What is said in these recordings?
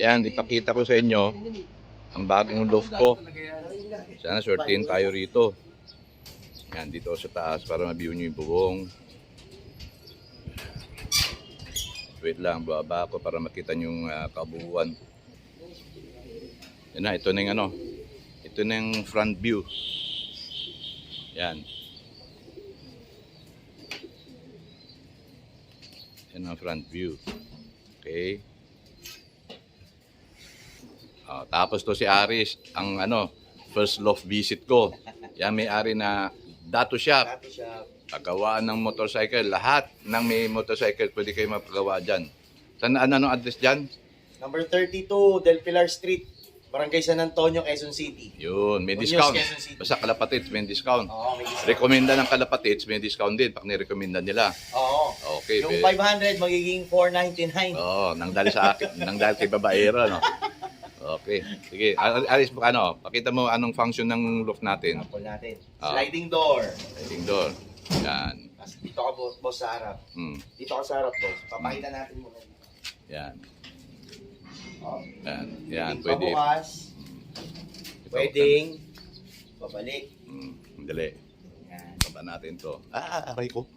Yan, ipakita ko sa inyo ang bagong loft ko. Sana swertihin tayo rito. Yan, dito sa taas para ma-view nyo yung bubong. Wait lang, bababa ako para makita nyo yung kabuuan. Yan na, ito na yung ano. Ito na yung front view. Yan. Yan ang front view. Okay. Tapos to si Aris, ang ano, first loft visit ko. Yan may-ari na Dato Shop. Pagawaan ng motorcycle. Lahat ng may motorcycle pwede kayo mapagawa dyan. Saan, ano address dyan? Number 32, Del Pilar Street, Barangay San Antonio, Quezon City. Yun, may Muñoz, discount. Quezon City. Basta Kalapatids, may discount. Oo, may discount. Rekomenda ng Kalapatids, may discount din pag nirekomenda nila. Oo. Okay. Yung 500 magiging 499. Oo, nang dahil sa akin, nang dahil kay babaero, no? Okay. Sige, Aris, ano, pakita mo anong function ng loft natin. Sample natin. Ah. Sliding door. Sliding door. Yan. Dito ka boss sa harap. Dito ka sa harap boss. Papakita natin muna dito. Yan. Oh. Yan. Yan, Pwedeng pwede. pabukas. Pwedeng pabalik. Dali. Yan. Baba natin to. Aray ko.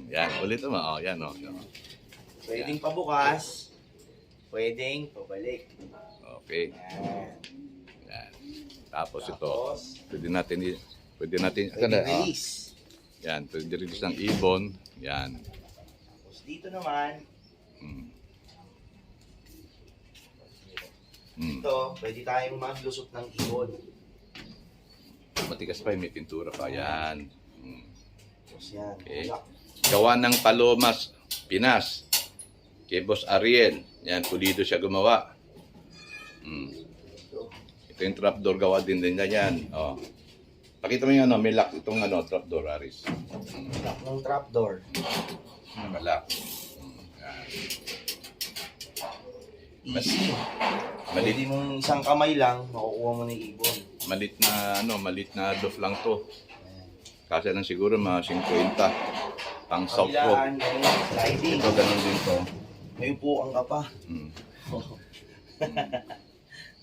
Yan, ulit mo. Oh, yan, oh. Pwedeng pabukas. Pwedeng pabalik. Okay. Yan. Yan. Tapos ito. Tapos, Pwede natin pwedeng release. yan, pwede release ng ibon. Yan. Tapos dito naman, dito, pwede tayong maglusot ng ibon. Matigas pa, may pintura pa. Yan. Tapos yan. Okay. Lock. Gawa ng Palomas, Pinas. Kay Boss Ariel. Yan, pulido siya gumawa. Ito yung trapdoor, gawa din na yan. Oh. Pakita mo yung ano, may lock itong ano, trapdoor, Aris. Lock ng trapdoor. Nakalock. Yan. Easy. Malit, Pwede mong isang kamay lang, makukuha mo ng ibon. malit na doff lang to. Kasi lang siguro mga 50. Pang south ko. Kabilaan, ganyan, sliding. Ito, ganun din to. May upuan ka pa.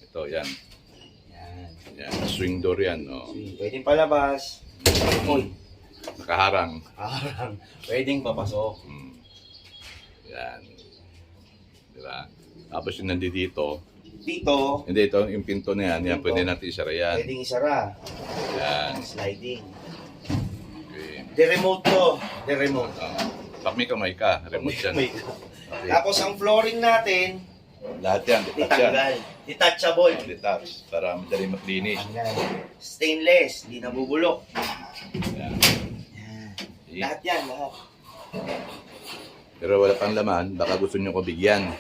Ito, yan. Yan. Yan, swing door yan. Oh. Pwedeng palabas. Uy, Nakaharang. parang pwedeng papasok. Yan. Diba? Tapos yung nandito, Dito, hindi ito, yung pinto na yan, yan Pinto. pwede natin isara yan. pwedeng isara. Yan. Sliding. Okay. The remote to. The remote. Pag may kamay ka, remote yan. May- Okay. Tapos ang flooring natin, Lahat yan, detach yan. ditanggal. Detachable. Detach, para madali maglinis. Tanggal. Stainless, hindi nabubulok. Yan. Yan. See? Lahat yan, lahat. Pero wala pang laman, baka gusto nyo ko bigyan.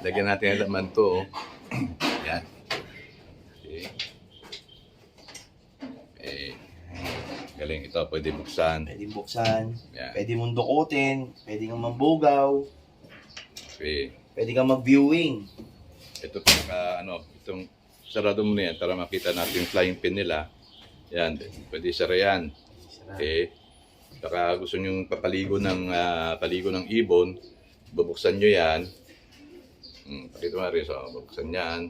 Lagyan natin ang laman to. Oh. Yan. Okay. Okay. Galing ito, pwede buksan. Pwedeng buksan. Yan. Pwede mong dukutin. Pwede kang mambugaw. Okay. Pwede kang mag-viewing. Ito pinaka, ano, itong sarado mo na yan para makita natin yung flying pin nila. Yan, pwede isara yan. Okay. Baka gusto nyo paligo ng ibon, bubuksan nyo yan. Pakita mo rin, so, bubuksan yan.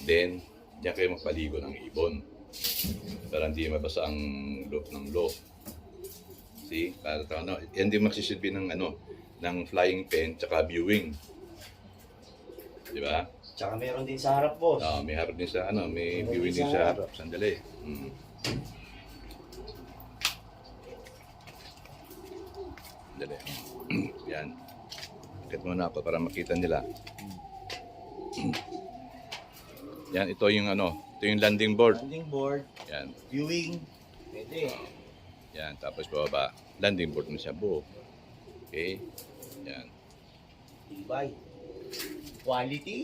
Then, diyan kayo magpaligo ng ibon. Para hindi mabasa ang loob ng loob. See? Para ano, yan din magsisilbi ng ano, ng flying pen tsaka viewing. Di ba? Tsaka meron din sa harap, boss. May harap din sa ano, may Meron viewing din din sa sa harap. Sandali. Sandali. Yan. Akit muna ako para makita nila. Yan, ito yung ano, ito yung landing board. Landing board. Yan. Viewing. Pwede. Yan, tapos bababa. Landing board na siya buo. Okay? Yan. Tibay. Quality.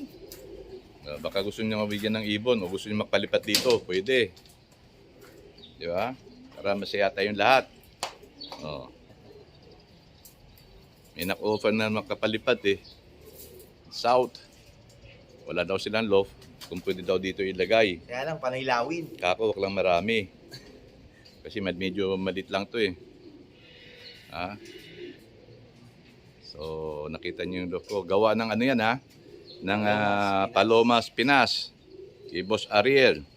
Baka gusto niyo mabigyan ng ibon o gusto niyo magpalipat dito, pwede. Di ba? Para masaya tayong lahat. Oh. May nak-offer na makapalipat eh. South. Wala daw silang loft. Kung pwede daw dito ilagay. Kaya lang, panailawin. Kako, wag lang marami. Kasi medyo malit lang to eh. Ha? So, nakita niyo yung loaf ko. Gawa ng ano yan ha? Ng Palomas, Pinas. Kay Boss Ariel.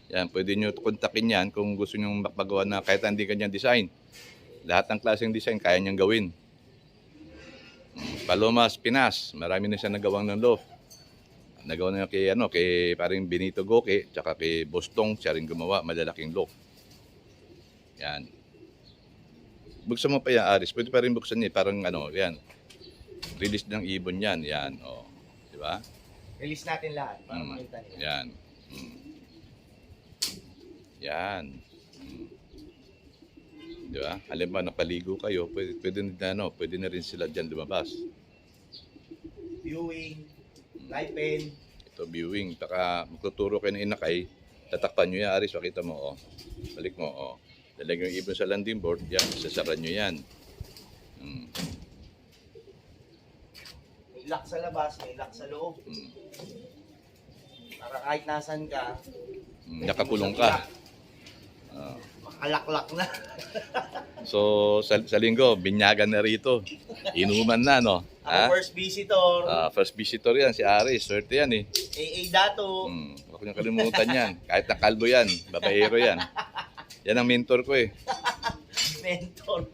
Yan, pwede nyo kontakin yan kung gusto nyo magpagawa na kahit hindi ganyan design. Lahat ng klaseng design, kaya niyang gawin. Palomas, Pinas. Marami na siya nagawang ng loaf. Nagawa na kay paring Benito Goke, tsaka kay Bostong, siya rin gumawa, malalaking loaf. Yan. Buksan mo pa yan, Aris. Pwede pa rin buksan niya, parang yan. Release ng ibon yan, yan. O, di ba? Release natin lahat para makita nila. Yan. Yan. Di ba? Alam mo, napaligo kayo, pwede na rin sila dyan lumabas. Viewing, live pen. Ito, viewing. Taka, magtuturo kayo ng inakay, tatakpan nyo yan, Aris, pakita mo, balik mo, Lalagyan yung ibon sa landing board, yan, sasara nyo yan. May lock sa labas, may lock sa loob. Para kahit nasan ka, Nakakulong ka. makalaklak na. So, sa linggo, binyagan na rito. Inuman na, no? Ako first visitor, First visitor yan, si Aris. Swerte yan, eh. AA Dato. Huwag niyong kalimutan yan. Kahit na kalbo yan, babaero yan. Yan ang mentor ko, eh. Mentor.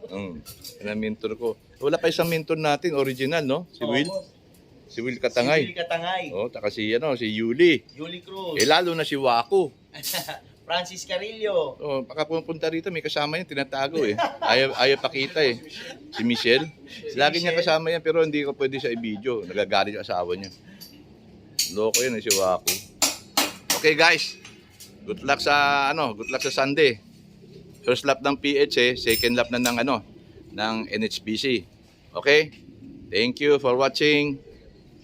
Yan ang mentor ko. Wala pa isang mentor natin, original, no? Si Will. Si Will Katangay. Si Will Katangay. Taka si Yuli. Yuli Cruz. Lalo na si Waku. Francis Carillo. Baka pumunta rito, may kasama yan, tinatago eh. Ayaw pakita eh. Si Michelle. Lagi niya kasama yan, pero hindi ko pwede sa i-video. Nagagalit yung asawa niya. Loko yun eh, si Waku. Okay guys, good luck sa Sunday. First lap ng PH second lap na ng NHBC. Okay? Thank you for watching.